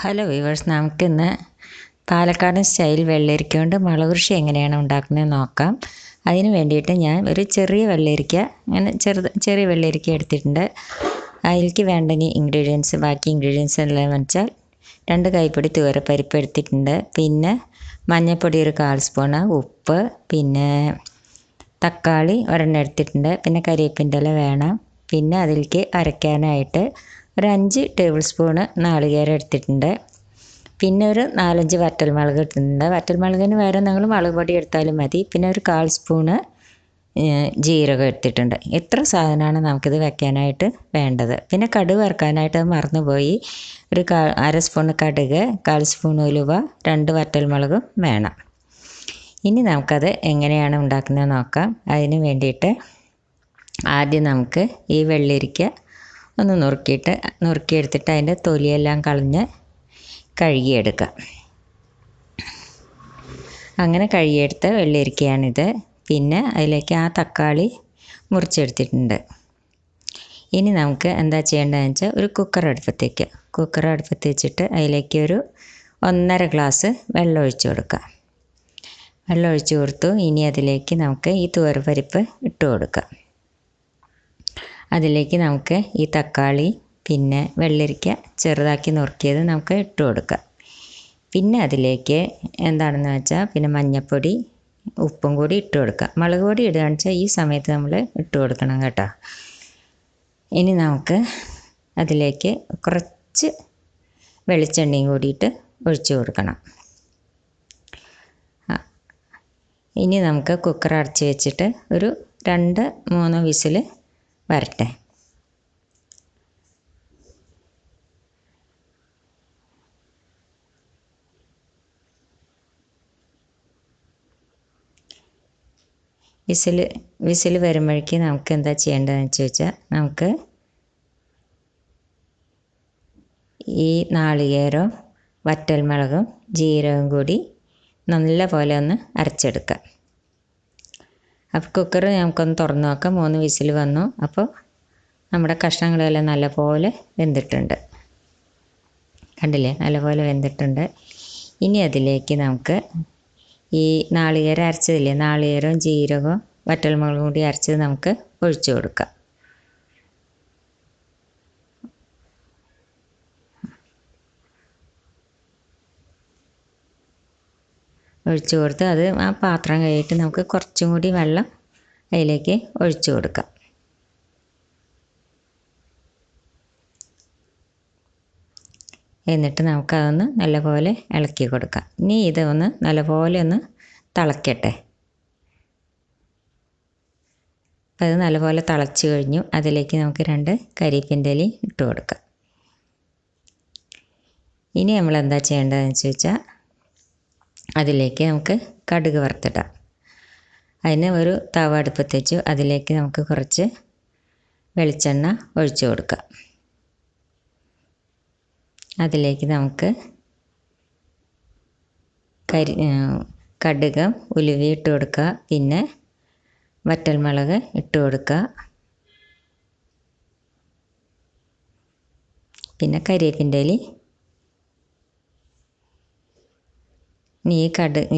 Hello viewers, നമുക്കിന്ന് പാലക്കാടൻ style വെള്ളരിക്ക കൊണ്ട് മുളകുകൃഷി എങ്ങനെയാണ് ഉണ്ടാക്കുന്നതെന്ന് നോക്കാം. അതിന് വേണ്ടിയിട്ട് ഞാൻ ഒരു ചെറിയ വെള്ളരിക്ക, അങ്ങനെ ചെറിയ വെള്ളരിക്ക എടുത്തിട്ടുണ്ട്. അതിലേക്ക് വേണ്ട ബാക്കി ഇൻഗ്രീഡിയൻസ് എല്ലാം വെച്ചാൽ 2 കൈപ്പിടി തുവരപ്പരിപ്പ് എടുത്തിട്ടുണ്ട്, പിന്നെ മഞ്ഞൾപ്പൊടി ഒരു 1/4 സ്പൂണ്, ഉപ്പ്, പിന്നെ തക്കാളി ഒരെണ്ണം എടുത്തിട്ടുണ്ട്, പിന്നെ കരിവേപ്പിൻ്റെ ഇല വേണം, പിന്നെ അതിലേക്ക് അരയ്ക്കാനായിട്ട് ഒരു 5 ടേബിൾ സ്പൂണ് നാളികേരം എടുത്തിട്ടുണ്ട്, പിന്നെ ഒരു 4-5 വറ്റൽമുളക് എടുത്തിട്ടുണ്ട്. വറ്റൽമുളകിന് പകരം നിങ്ങൾ മുളക് പൊടി എടുത്താലും മതി. പിന്നെ ഒരു 1/4 സ്പൂണ് ജീരകം എടുത്തിട്ടുണ്ട്. ഇത്ര സാധനമാണ് നമുക്കിത് വെക്കാനായിട്ട് വേണ്ടത്. പിന്നെ കടുക് വറുക്കാനായിട്ട് അത് മറന്നുപോയി. ഒരു 1/2 സ്പൂണ് കടുക്, 1/4 സ്പൂൺ ഉലുവ, 2 വറ്റൽമുളകും വേണം. ഇനി നമുക്കത് എങ്ങനെയാണ് ഉണ്ടാക്കുന്നത് നോക്കാം. അതിന് വേണ്ടിയിട്ട് ആദ്യം നമുക്ക് ഈ വെള്ളരിക്ക ഒന്ന് നുറുക്കിയെടുത്തിട്ട് അതിൻ്റെ തൊലിയെല്ലാം കളഞ്ഞ് കഴുകിയെടുക്കാം. അങ്ങനെ കഴുകിയെടുത്ത വെള്ളരിക്കയാണിത്. പിന്നെ അതിലേക്ക് ആ തക്കാളി മുറിച്ചെടുത്തിട്ടുണ്ട്. ഇനി നമുക്ക് എന്താ ചെയ്യേണ്ടതെന്ന് വെച്ചാൽ ഒരു കുക്കർ അടുപ്പത്ത് വെച്ചിട്ട് അതിലേക്ക് ഒരു 1.5 ഗ്ലാസ് വെള്ളം ഒഴിച്ചു കൊടുക്കാം. വെള്ളം ഒഴിച്ചു കൊടുത്തു. ഇനി അതിലേക്ക് നമുക്ക് ഈ തുവരപ്പരിപ്പ് ഇട്ട് കൊടുക്കാം. അതിലേക്ക് നമുക്ക് ഈ തക്കാളി, പിന്നെ വെള്ളരിക്ക ചെറുതാക്കി നുറുക്കിയത് നമുക്ക് ഇട്ട് കൊടുക്കാം. പിന്നെ അതിലേക്ക് എന്താണെന്ന് വെച്ചാൽ പിന്നെ മഞ്ഞൾപ്പൊടി, ഉപ്പും കൂടി ഇട്ട് കൊടുക്കാം. മുളക് പൊടി ഇടുകയാണെന്ന് വെച്ചാൽ ഈ സമയത്ത് നമ്മൾ ഇട്ട് കൊടുക്കണം കേട്ടോ. ഇനി നമുക്ക് അതിലേക്ക് കുറച്ച് വെളിച്ചെണ്ണയും കൂടിയിട്ട് ഒഴിച്ചു കൊടുക്കണം. ഇനി നമുക്ക് കുക്കർ അടച്ച് വെച്ചിട്ട് ഒരു 2-3 വിസിൽ വരട്ടെ. വിസിൽ വരുമ്പോഴേക്ക് നമുക്ക് എന്താ ചെയ്യേണ്ടതെന്ന് ചോദിച്ചാൽ, നമുക്ക് ഈ നാളികേരവും വറ്റൽമുളകും ജീരകവും കൂടി നല്ല പോലെ ഒന്ന് അരച്ചെടുക്കാം. അപ്പോൾ കുക്കർ നമുക്കൊന്ന് തുറന്ന് നോക്കാം. 3 വിസിൽ വന്നു. അപ്പോൾ നമ്മുടെ കഷ്ണങ്ങളെല്ലാം നല്ലപോലെ വെന്തിട്ടുണ്ട്. കണ്ടില്ലേ, നല്ലപോലെ വെന്തിട്ടുണ്ട്. ഇനി അതിലേക്ക് നമുക്ക് ഈ നാളികേരം അരച്ചതില്ലേ, നാളികേരവും ജീരകവും വറ്റൽമുളകും കൂടി അരച്ചത് നമുക്ക് ഒഴിച്ചു കൊടുക്കാം. ഒഴിച്ചു കൊടുത്ത് അത് ആ പാത്രം കഴുകിയിട്ട് നമുക്ക് കുറച്ചും കൂടി വെള്ളം അതിലേക്ക് ഒഴിച്ചു കൊടുക്കാം. എന്നിട്ട് നമുക്കതൊന്ന് നല്ലപോലെ ഇളക്കി കൊടുക്കാം. ഇനി ഇതൊന്ന് നല്ലപോലെ ഒന്ന് തിളയ്ക്കട്ടെ. അപ്പോൾ അത് നല്ലപോലെ തിളച്ച് കഴിഞ്ഞു. അതിലേക്ക് നമുക്ക് 2 കരിവേപ്പിൻ്റെ ഇല ഇട്ട് കൊടുക്കാം. ഇനി നമ്മൾ എന്താ ചെയ്യേണ്ടതെന്ന് ചോദിച്ചാൽ, അതിലേക്ക് നമുക്ക് കടുക് വറുത്തിടാം. അതിന് ഒരു തവ അടുപ്പത്ത് വെച്ചു. അതിലേക്ക് നമുക്ക് കുറച്ച് വെളിച്ചെണ്ണ ഒഴിച്ചു കൊടുക്കാം. അതിലേക്ക് നമുക്ക് കടുകും ഉലുവയും ഇട്ട് കൊടുക്കുക. പിന്നെ വറ്റൽമുളക് ഇട്ട് കൊടുക്കുക. പിന്നെ കരിവേപ്പിൻ്റെ ഇല. ഇനി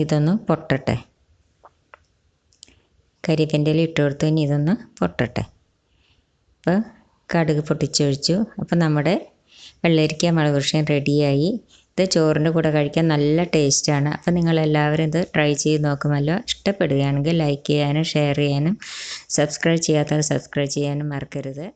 ഇതൊന്ന് പൊട്ടട്ടെ. കരിവേപ്പിൻ്റെ ഇല ഇട്ട് കൊടുത്തു. ഇനി ഇതൊന്ന് പൊട്ടട്ടെ. അപ്പോൾ കടുക് പൊട്ടിച്ചൊഴിച്ചു. അപ്പോൾ നമ്മുടെ വെള്ളരിക്ക മുളകുകൃഷി റെഡിയായി. ഇത് ചോറിൻ്റെ കൂടെ കഴിക്കാൻ നല്ല ടേസ്റ്റാണ്. അപ്പോൾ നിങ്ങളെല്ലാവരും ഇത് ട്രൈ ചെയ്ത് നോക്കുമല്ലോ. ഇഷ്ടപ്പെടുകയാണെങ്കിൽ ലൈക്ക് ചെയ്യാനും ഷെയർ ചെയ്യാനും സബ്സ്ക്രൈബ് ചെയ്യാത്തവർ സബ്സ്ക്രൈബ് ചെയ്യാനും മറക്കരുത്.